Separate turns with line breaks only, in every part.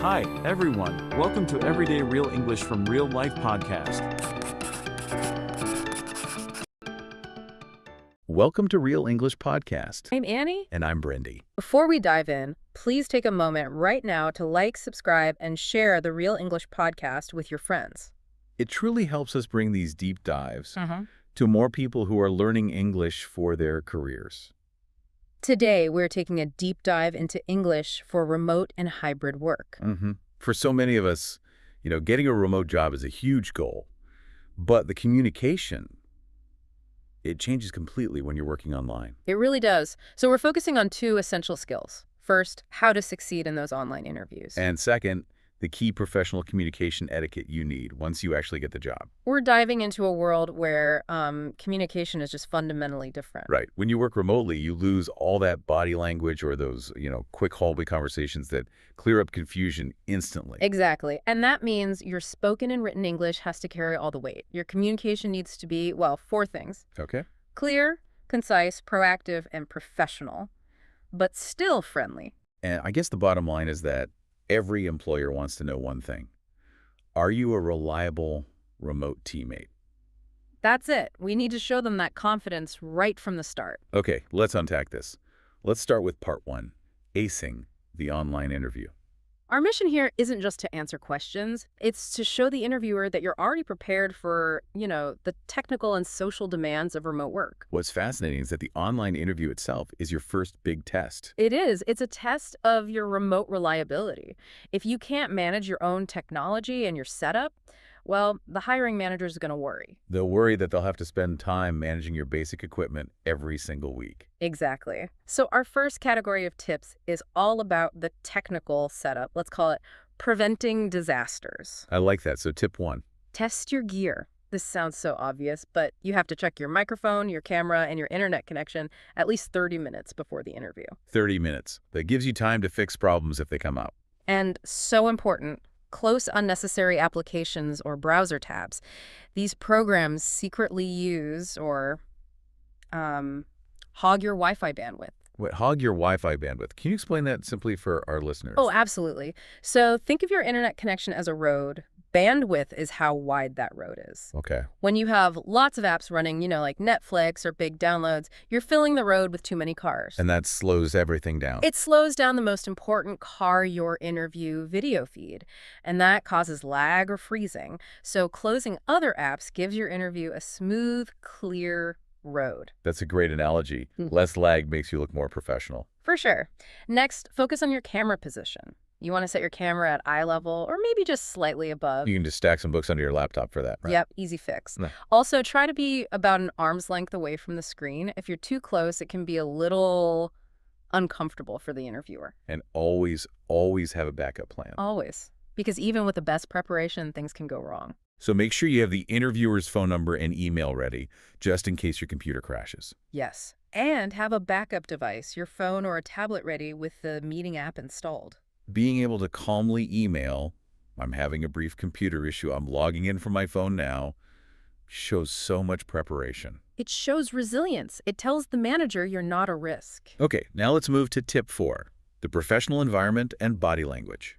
Hi, everyone. Welcome to Everyday Real English from Real Life podcast.
Welcome to Real English Podcast.
I'm Annie.
And I'm Brendy.
Before we dive in, please take a moment right now to like, subscribe, and share the Real English Podcast with your friends.
It truly helps us bring these deep dives to more people who are learning English for their careers.
Today, we're taking a deep dive into English for remote and hybrid work.
For so many of us, getting a remote job is a huge goal, but the communication, it changes completely when you're working online.
It really does. So we're focusing on two essential skills. First, how to succeed in those online interviews.
And second, the key professional communication etiquette you need once you actually get the job.
We're diving into a world where communication is just fundamentally different.
Right. When you work remotely, you lose all that body language or those, quick hallway conversations that clear up confusion instantly.
Exactly. And that means your spoken and written English has to carry all the weight. Your communication needs to be, well, four things.
Okay.
Clear, concise, proactive, and professional, but still friendly.
And I guess the bottom line is that every employer wants to know one thing. Are you a reliable remote teammate?
That's it. We need to show them that confidence right from the start.
Okay, let's unpack this. Let's start with part one, acing the online interview.
Our mission here isn't just to answer questions. It's to show the interviewer that you're already prepared for, the technical and social demands of remote work.
What's fascinating is that the online interview itself is your first big test.
It is. It's a test of your remote reliability. If you can't manage your own technology and your setup, well, the hiring manager is going to worry.
They'll worry that they'll have to spend time managing your basic equipment every single week.
Exactly. So our first category of tips is all about the technical setup. Let's call it preventing disasters.
I like that. So tip one.
Test your gear. This sounds so obvious, but you have to check your microphone, your camera, and your internet connection at least 30 minutes before the interview.
30 minutes. That gives you time to fix problems if they come up.
And so important, close unnecessary applications or browser tabs. These programs secretly use or hog your Wi-Fi bandwidth.
Wait, hog your Wi-Fi bandwidth. Can you explain that simply for our listeners?
Oh, absolutely. So think of your internet connection as a road. Bandwidth is how wide that road is.
Okay.
When you have lots of apps running, like Netflix or big downloads, you're filling the road with too many cars.
And that slows everything down.
It slows down the most important car your interview video feed, and that causes lag or freezing. So closing other apps gives your interview a smooth, clear road.
That's a great analogy. Less lag makes you look more professional.
For sure. Next, focus on your camera position. You want to set your camera at eye level or maybe just slightly above.
You can just stack some books under your laptop for that, right?
Yep, easy fix.
No.
Also, try to be about an arm's length away from the screen. If you're too close, it can be a little uncomfortable for the interviewer.
And always, always have a backup plan.
Always. Because even with the best preparation, things can go wrong.
So make sure you have the interviewer's phone number and email ready, just in case your computer crashes.
Yes. And have a backup device, your phone or a tablet ready with the meeting app installed.
Being able to calmly email, I'm having a brief computer issue, I'm logging in from my phone now, shows so much preparation.
It shows resilience. It tells the manager you're not a risk.
Okay, now let's move to tip 4, the professional environment and body language.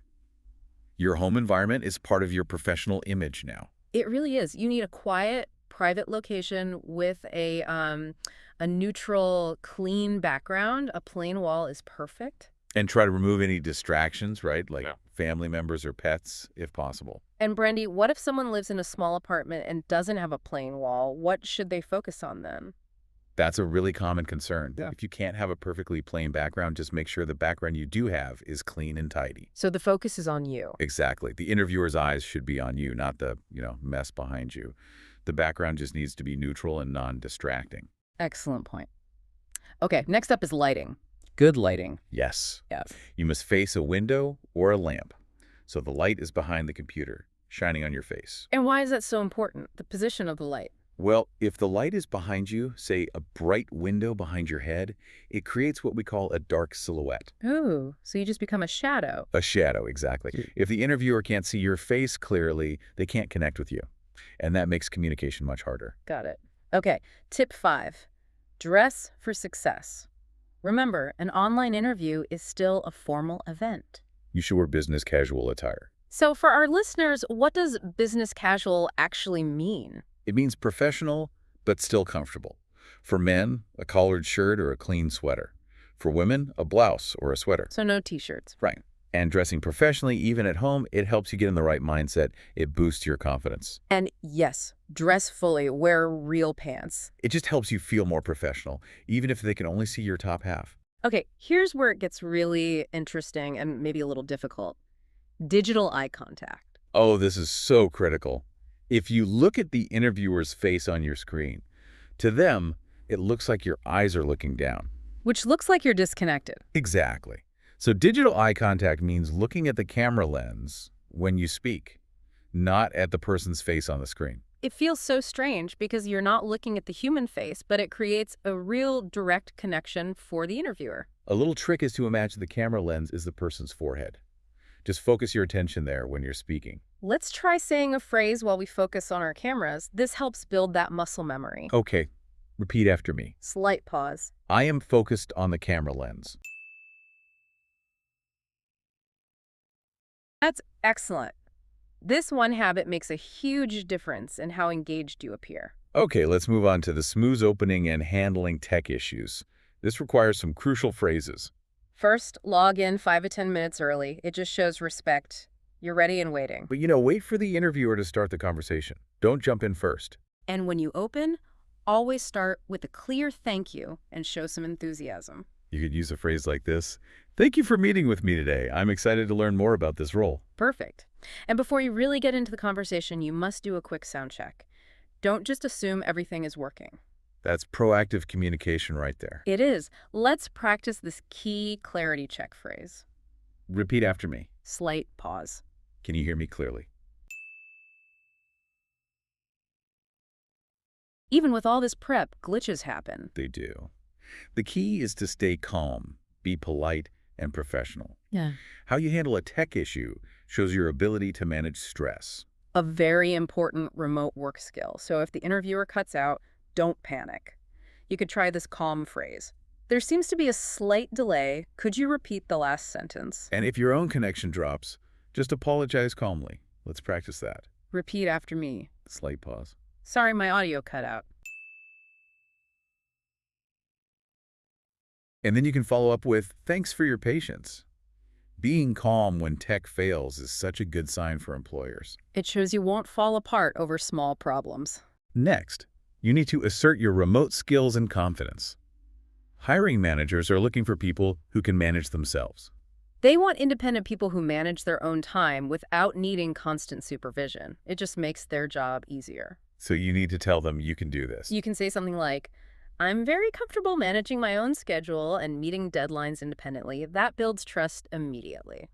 Your home environment is part of your professional image now.
It really is. You need a quiet, private location with a neutral, clean background. A plain wall is perfect.
And try to remove any distractions, right? Like family members or pets, if possible.
And Brendy, what if someone lives in a small apartment and doesn't have a plain wall? What should they focus on then?
That's a really common concern.
Yeah.
If you can't have a perfectly plain background, just make sure the background you do have is clean and tidy.
So the focus is on you.
Exactly. The interviewer's eyes should be on you, not the, mess behind you. The background just needs to be neutral and non-distracting.
Excellent point. Okay, next up is lighting. Good lighting.
Yes.
Yeah.
You must face a window or a lamp, so the light is behind the computer, shining on your face.
And why is that so important, the position of the light?
Well, if the light is behind you, say a bright window behind your head, it creates what we call a dark silhouette.
Ooh, so you just become a shadow.
A shadow, exactly. If the interviewer can't see your face clearly, they can't connect with you. And that makes communication much harder.
Got it. Okay, tip 5, dress for success. Remember, an online interview is still a formal event.
You should wear business casual attire.
So for our listeners, what does business casual actually mean?
It means professional, but still comfortable. For men, a collared shirt or a clean sweater. For women, a blouse or a sweater.
So no t-shirts.
Right. And dressing professionally, even at home, it helps you get in the right mindset. It boosts your confidence.
And yes, dress fully, wear real pants.
It just helps you feel more professional, even if they can only see your top half.
Okay, here's where it gets really interesting and maybe a little difficult. Digital eye contact.
Oh, this is so critical. If you look at the interviewer's face on your screen, to them, it looks like your eyes are looking down.
Which looks like you're disconnected.
Exactly. So digital eye contact means looking at the camera lens when you speak, not at the person's face on the screen.
It feels so strange because you're not looking at the human face, but it creates a real direct connection for the interviewer.
A little trick is to imagine the camera lens is the person's forehead. Just focus your attention there when you're speaking.
Let's try saying a phrase while we focus on our cameras. This helps build that muscle memory.
Okay, repeat after me.
Slight pause.
I am focused on the camera lens.
That's excellent. This one habit makes a huge difference in how engaged you appear.
Okay, let's move on to the smooth opening and handling tech issues. This requires some crucial phrases.
First, log in 5 to 10 minutes early. It just shows respect. You're ready and waiting.
But wait for the interviewer to start the conversation. Don't jump in first.
And when you open, always start with a clear thank you and show some enthusiasm.
You could use a phrase like this. Thank you for meeting with me today. I'm excited to learn more about this role.
Perfect. And before you really get into the conversation, you must do a quick sound check. Don't just assume everything is working.
That's proactive communication right there.
It is. Let's practice this key clarity check phrase.
Repeat after me.
Slight pause.
Can you hear me clearly?
Even with all this prep, glitches happen.
They do. The key is to stay calm, be polite, and professional.
Yeah.
How you handle a tech issue shows your ability to manage stress.
A very important remote work skill. So if the interviewer cuts out, don't panic. You could try this calm phrase. There seems to be a slight delay. Could you repeat the last sentence?
And if your own connection drops, just apologize calmly. Let's practice that.
Repeat after me.
Slight pause.
Sorry, my audio cut out.
And then you can follow up with, thanks for your patience. Being calm when tech fails is such a good sign for employers.
It shows you won't fall apart over small problems.
Next, you need to assert your remote skills and confidence. Hiring managers are looking for people who can manage themselves.
They want independent people who manage their own time without needing constant supervision. It just makes their job easier.
So you need to tell them you can do this.
You can say something like, I'm very comfortable managing my own schedule and meeting deadlines independently. That builds trust immediately.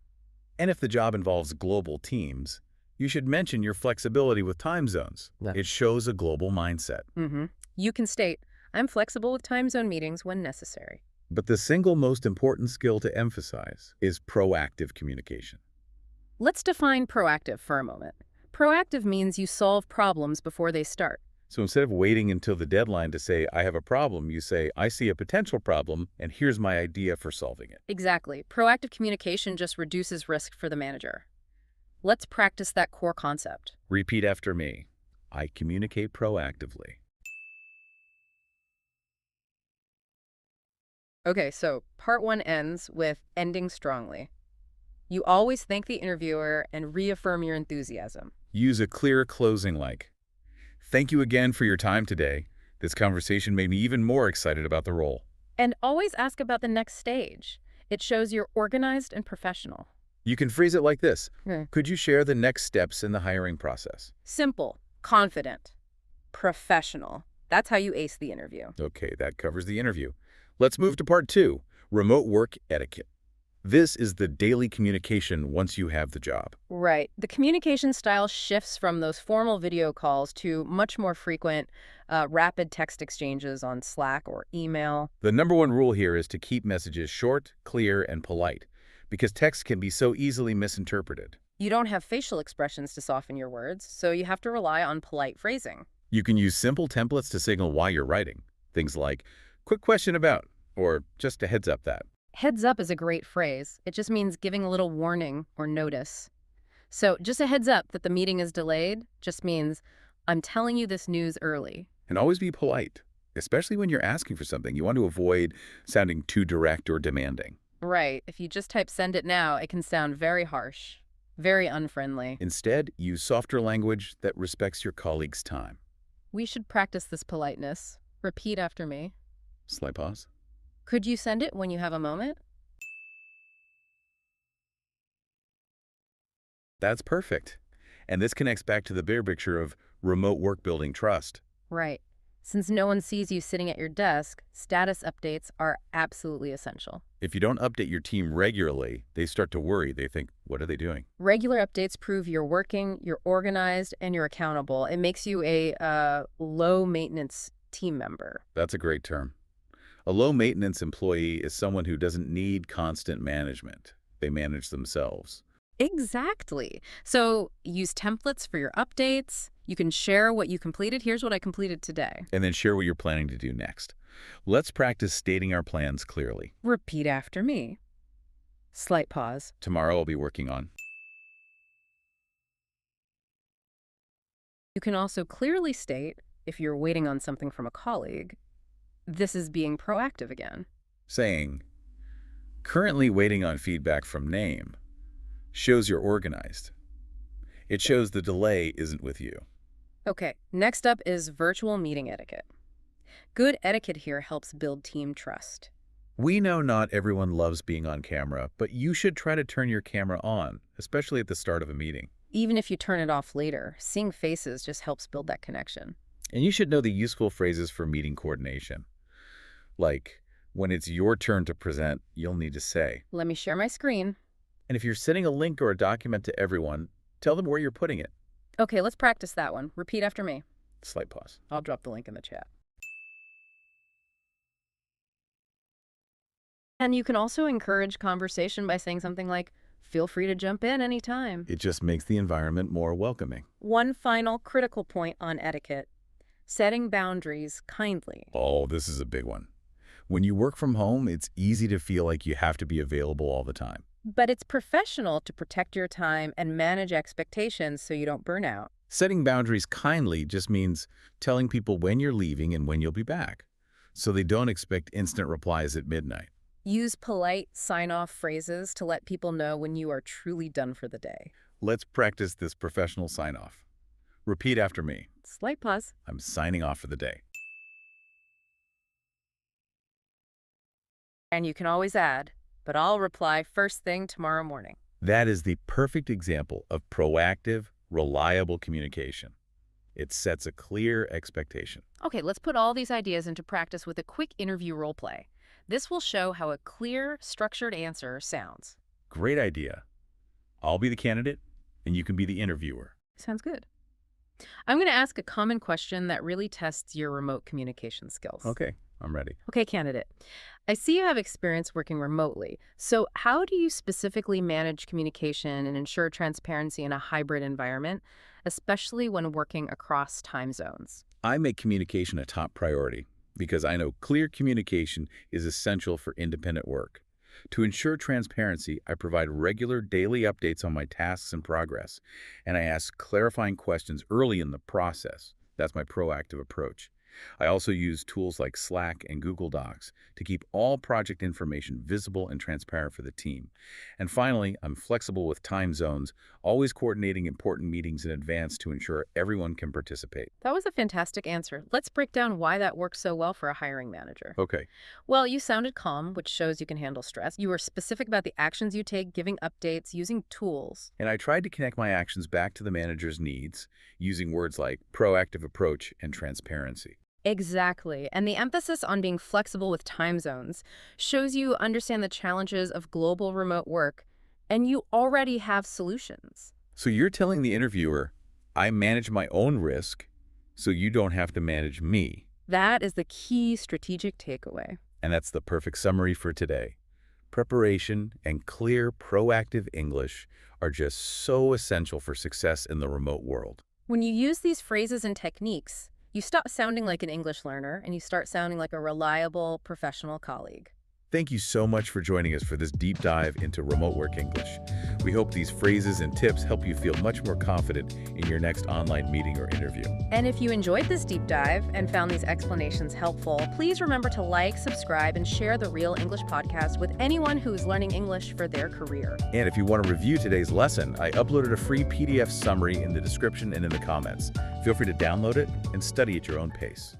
And if the job involves global teams, you should mention your flexibility with time zones.
Yeah.
It shows a global mindset.
You can state, I'm flexible with time zone meetings when necessary.
But the single most important skill to emphasize is proactive communication.
Let's define proactive for a moment. Proactive means you solve problems before they start.
So instead of waiting until the deadline to say, I have a problem, you say, I see a potential problem, and here's my idea for solving it.
Exactly. Proactive communication just reduces risk for the manager. Let's practice that core concept.
Repeat after me. I communicate proactively.
Okay, so part 1 ends with ending strongly. You always thank the interviewer and reaffirm your enthusiasm.
Use a clear closing like, thank you again for your time today. This conversation made me even more excited about the role.
And always ask about the next stage. It shows you're organized and professional.
You can phrase it like this.
Hmm.
Could you share the next steps in the hiring process?
Simple, confident, professional. That's how you ace the interview.
Okay, that covers the interview. Let's move to part 2, remote work etiquette. This is the daily communication once you have the job.
Right. The communication style shifts from those formal video calls to much more frequent, rapid text exchanges on Slack or email.
The number one rule here is to keep messages short, clear, and polite, because text can be so easily misinterpreted.
You don't have facial expressions to soften your words, so you have to rely on polite phrasing.
You can use simple templates to signal why you're writing. Things like, quick question about, or just a heads up that.
Heads up is a great phrase. It just means giving a little warning or notice. So just a heads up that the meeting is delayed just means I'm telling you this news early.
And always be polite, especially when you're asking for something. You want to avoid sounding too direct or demanding.
Right. If you just type send it now, it can sound very harsh, very unfriendly.
Instead, use softer language that respects your colleagues' time.
We should practice this politeness. Repeat after me.
Slight pause.
Could you send it when you have a moment?
That's perfect. And this connects back to the bigger picture of remote work building trust.
Right. Since no one sees you sitting at your desk, status updates are absolutely essential.
If you don't update your team regularly, they start to worry. They think, what are they doing?
Regular updates prove you're working, you're organized, and you're accountable. It makes you a low-maintenance team member.
That's a great term. A low-maintenance employee is someone who doesn't need constant management. They manage themselves.
Exactly. So use templates for your updates. You can share what you completed. Here's what I completed today.
And then share what you're planning to do next. Let's practice stating our plans clearly.
Repeat after me. Slight pause.
Tomorrow I'll be working on.
You can also clearly state, if you're waiting on something from a colleague, this is being proactive again.
Saying, currently waiting on feedback from name, shows you're organized. It shows the delay isn't with you.
Okay, next up is virtual meeting etiquette. Good etiquette here helps build team trust.
We know not everyone loves being on camera, but you should try to turn your camera on, especially at the start of a meeting.
Even if you turn it off later, seeing faces just helps build that connection.
And you should know the useful phrases for meeting coordination. Like, when it's your turn to present, you'll need to say,
Let me share my screen.
and if you're sending a link or a document to everyone, tell them where you're putting it.
Okay, let's practice that one. Repeat after me.
Slight pause.
I'll drop the link in the chat. And you can also encourage conversation by saying something like, feel free to jump in anytime.
It just makes the environment more welcoming.
One final critical point on etiquette. Setting boundaries kindly.
Oh, this is a big one. When you work from home, it's easy to feel like you have to be available all the time.
But it's professional to protect your time and manage expectations so you don't burn out.
Setting boundaries kindly just means telling people when you're leaving and when you'll be back, so they don't expect instant replies at midnight.
Use polite sign-off phrases to let people know when you are truly done for the day.
Let's practice this professional sign-off. Repeat after me.
Slight pause.
I'm signing off for the day.
And you can always add, but I'll reply first thing tomorrow morning.
That is the perfect example of proactive, reliable communication. It sets a clear expectation.
Okay, let's put all these ideas into practice with a quick interview role play. This will show how a clear, structured answer sounds.
Great idea. I'll be the candidate, and you can be the interviewer.
Sounds good. I'm going to ask a common question that really tests your remote communication skills.
Okay, I'm ready.
Okay, candidate. I see you have experience working remotely. So how do you specifically manage communication and ensure transparency in a hybrid environment, especially when working across time zones?
I make communication a top priority because I know clear communication is essential for independent work. To ensure transparency, I provide regular daily updates on my tasks and progress, and I ask clarifying questions early in the process. That's my proactive approach. I also use tools like Slack and Google Docs to keep all project information visible and transparent for the team. And finally, I'm flexible with time zones, always coordinating important meetings in advance to ensure everyone can participate.
That was a fantastic answer. Let's break down why that works so well for a hiring manager.
Okay.
Well, you sounded calm, which shows you can handle stress. You were specific about the actions you take, giving updates, using tools.
And I tried to connect my actions back to the manager's needs, using words like proactive approach and transparency.
Exactly. And the emphasis on being flexible with time zones shows you understand the challenges of global remote work, and you already have solutions.
So you're telling the interviewer, I manage my own risk, so you don't have to manage me.
That is the key strategic takeaway.
And that's the perfect summary for today. Preparation and clear, proactive English are just so essential for success in the remote world.
When you use these phrases and techniques, you stop sounding like an English learner and you start sounding like a reliable professional colleague.
Thank you so much for joining us for this deep dive into remote work English. We hope these phrases and tips help you feel much more confident in your next online meeting or interview.
And if you enjoyed this deep dive and found these explanations helpful, please remember to like, subscribe, and share the Real English podcast with anyone who is learning English for their career.
And if you want to review today's lesson, I uploaded a free PDF summary in the description and in the comments. Feel free to download it and study at your own pace.